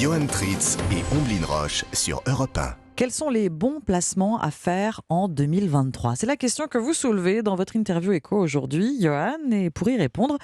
Johan Tritz et Omblin Roche sur Europe 1. Quels sont les bons placements à faire en 2023 ? C'est la question que vous soulevez dans votre interview écho aujourd'hui, Johan. Et pour y répondre,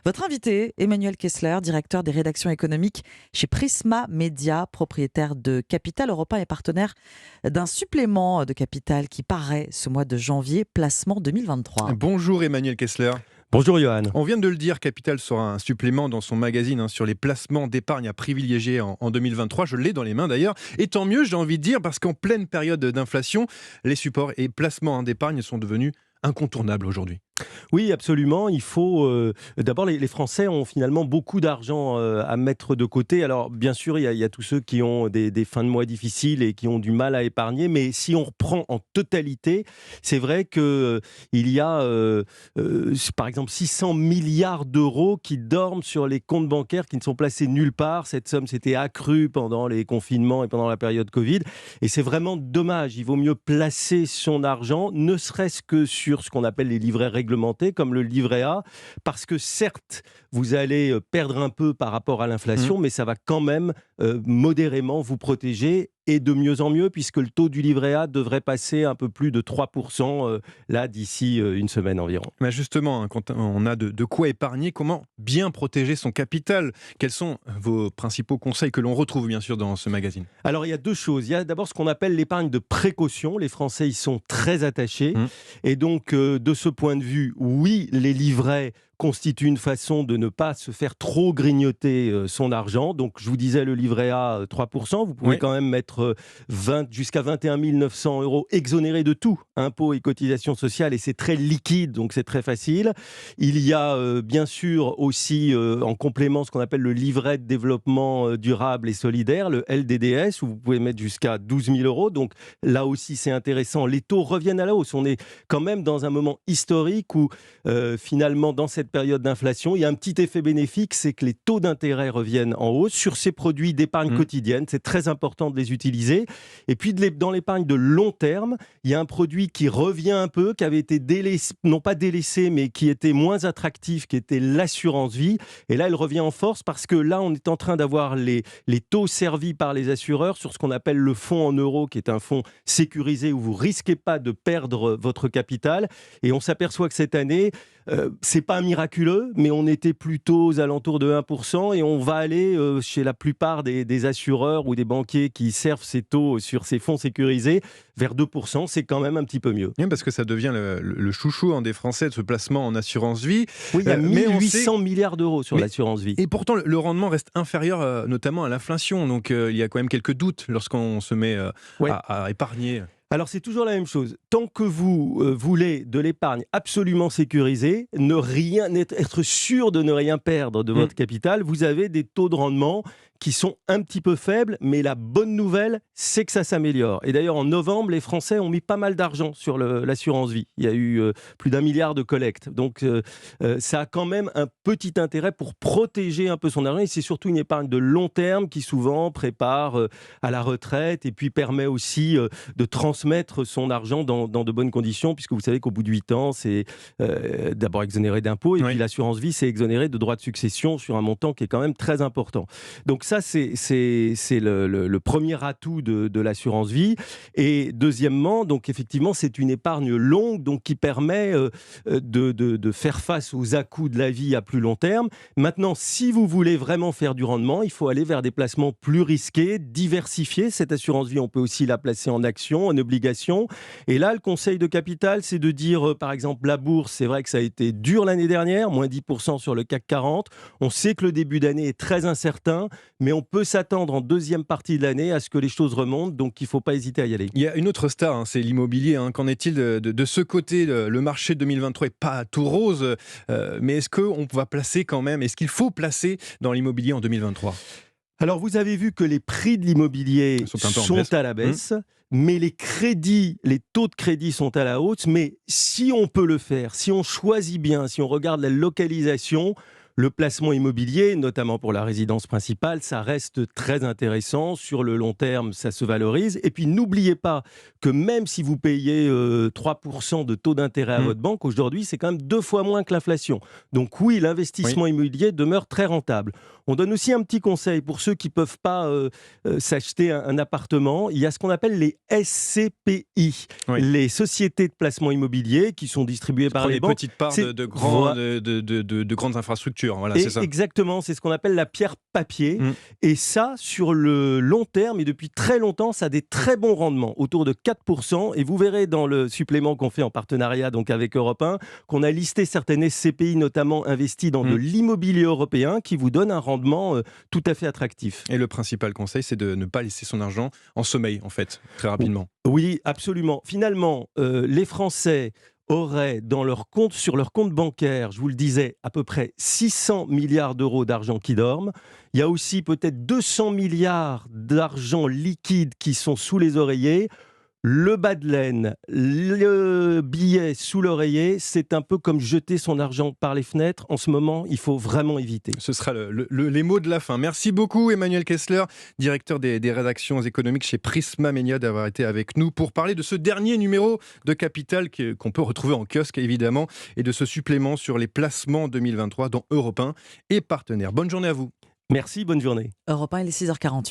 votre invité, Emmanuel Kessler, directeur des rédactions économiques chez Prisma Media, propriétaire de Capital Europe 1 et partenaire d'un supplément de Capital qui paraît ce mois de janvier, placement 2023. Bonjour Emmanuel Kessler. Bonjour Johan. On vient de le dire, Capital sera un supplément dans son magazine sur les placements d'épargne à privilégier en 2023. Je l'ai dans les mains d'ailleurs. Et tant mieux, j'ai envie de dire, parce qu'en pleine période d'inflation, les supports et placements d'épargne sont devenus incontournables aujourd'hui. Oui, absolument. Il faut d'abord, les Français ont finalement beaucoup d'argent à mettre de côté. Alors, bien sûr, il y a tous ceux qui ont des fins de mois difficiles et qui ont du mal à épargner. Mais si on reprend en totalité, c'est vrai que il y a, par exemple, 600 milliards d'euros qui dorment sur les comptes bancaires, qui ne sont placés nulle part. Cette somme s'était accrue pendant les confinements et pendant la période Covid. Et c'est vraiment dommage. Il vaut mieux placer son argent, ne serait-ce que sur ce qu'on appelle les livrets réglementés, comme le livret A, parce que certes, vous allez perdre un peu par rapport à l'inflation, mais ça va quand même modérément vous protéger, et de mieux en mieux, puisque le taux du livret A devrait passer un peu plus de 3% là d'ici une semaine environ. Mais justement, quand on a de quoi épargner, comment bien protéger son capital ? Quels sont vos principaux conseils que l'on retrouve bien sûr dans ce magazine ? Alors il y a deux choses. Il y a d'abord ce qu'on appelle l'épargne de précaution. Les Français y sont très attachés. Et donc de ce point de vue, oui, les livrets constitue une façon de ne pas se faire trop grignoter son argent. Donc, je vous disais, le livret A, 3%. Vous pouvez quand même mettre jusqu'à 21 900 euros exonérés de tout, impôts et cotisations sociales, et c'est très liquide, donc c'est très facile. Il y a bien sûr aussi, en complément, ce qu'on appelle le livret de développement durable et solidaire, le LDDS, où vous pouvez mettre jusqu'à 12 000 euros. Donc, là aussi, c'est intéressant. Les taux reviennent à la hausse. On est quand même dans un moment historique où, finalement, dans cette période d'inflation, il y a un petit effet bénéfique, c'est que les taux d'intérêt reviennent en hausse sur ces produits d'épargne quotidienne. C'est très important de les utiliser. Et puis, dans l'épargne de long terme, il y a un produit qui revient un peu, qui avait été délaissé, non pas délaissé, mais qui était moins attractif, qui était l'assurance vie. Et là, elle revient en force parce que là, on est en train d'avoir les taux servis par les assureurs sur ce qu'on appelle le fonds en euros, qui est un fonds sécurisé où vous risquez pas de perdre votre capital. Et on s'aperçoit que cette année, c'est pas miraculeux, mais on était plutôt aux alentours de 1% et on va aller chez la plupart des assureurs ou des banquiers qui servent ces taux sur ces fonds sécurisés vers 2%. C'est quand même un petit peu mieux. Oui, parce que ça devient le chouchou des Français de ce placement en assurance vie. Oui, il y a 1800 milliards d'euros sur l'assurance vie. Et pourtant, le rendement reste inférieur notamment à l'inflation. Donc il y a quand même quelques doutes lorsqu'on se met à épargner. Alors c'est toujours la même chose. Tant que vous voulez de l'épargne absolument sécurisée, être sûr de ne rien perdre de votre capital, vous avez des taux de rendement qui sont un petit peu faibles, mais la bonne nouvelle, c'est que ça s'améliore. Et d'ailleurs, en novembre, les Français ont mis pas mal d'argent sur l'assurance vie. Il y a eu plus d'1 milliard de collectes. Donc, ça a quand même un petit intérêt pour protéger un peu son argent. Et c'est surtout une épargne de long terme qui souvent prépare à la retraite et puis permet aussi de transmettre son argent dans de bonnes conditions, puisque vous savez qu'au bout de 8 ans, c'est d'abord exonéré d'impôts et puis l'assurance vie, c'est exonéré de droits de succession sur un montant qui est quand même très important. Donc ça, c'est le premier atout de l'assurance vie. Et deuxièmement, donc effectivement, c'est une épargne longue, donc qui permet de faire face aux à-coups de la vie à plus long terme. Maintenant, si vous voulez vraiment faire du rendement, il faut aller vers des placements plus risqués, diversifiés. Cette assurance vie, on peut aussi la placer en actions, en obligations. Et là, le conseil de Capital, c'est de dire, par exemple, la bourse, c'est vrai que ça a été dur l'année dernière, moins 10% sur le CAC 40. On sait que le début d'année est très incertain, mais on peut s'attendre en deuxième partie de l'année à ce que les choses remontent, donc il ne faut pas hésiter à y aller. Il y a une autre star, c'est l'immobilier. Qu'en est-il de ce côté ? Le marché 2023 n'est pas tout rose, mais est-ce qu'on va placer quand même, est-ce qu'il faut placer dans l'immobilier en 2023 ? Alors, vous avez vu que les prix de l'immobilier sont à la baisse, mais les taux de crédit sont à la hausse. Mais si on peut le faire, si on choisit bien, si on regarde la localisation, Le placement immobilier, notamment pour la résidence principale, ça reste très intéressant. Sur le long terme, ça se valorise. Et puis, n'oubliez pas que même si vous payez 3% de taux d'intérêt à votre banque, aujourd'hui, c'est quand même 2 fois moins que l'inflation. Donc oui, l'investissement immobilier demeure très rentable. On donne aussi un petit conseil pour ceux qui ne peuvent pas s'acheter un appartement. Il y a ce qu'on appelle les SCPI, les sociétés de placement immobilier qui sont distribuées par les banques. Petites parts de grandes infrastructures. Voilà, c'est ça. Exactement, c'est ce qu'on appelle la pierre papier. Et ça, sur le long terme et depuis très longtemps, ça a des très bons rendements, autour de 4%. Et vous verrez dans le supplément qu'on fait en partenariat donc avec Europe 1, qu'on a listé certaines SCPI, notamment investies dans de l'immobilier européen, qui vous donne un rendement tout à fait attractif. Et le principal conseil, c'est de ne pas laisser son argent en sommeil, en fait, très rapidement. Oui, absolument. Finalement, les Français auraient sur leur compte bancaire, je vous le disais, à peu près 600 milliards d'euros d'argent qui dorment. Il y a aussi peut-être 200 milliards d'argent liquide qui sont sous les oreillers. Le bas de laine, le billet sous l'oreiller, c'est un peu comme jeter son argent par les fenêtres. En ce moment, il faut vraiment éviter. Ce sera les mots de la fin. Merci beaucoup Emmanuel Kessler, directeur des rédactions économiques chez Prisma Media, d'avoir été avec nous pour parler de ce dernier numéro de Capital qu'on peut retrouver en kiosque évidemment, et de ce supplément sur les placements 2023 dont Europe 1 est partenaire. Bonne journée à vous. Merci, bonne journée. Europe 1, il est 6h48.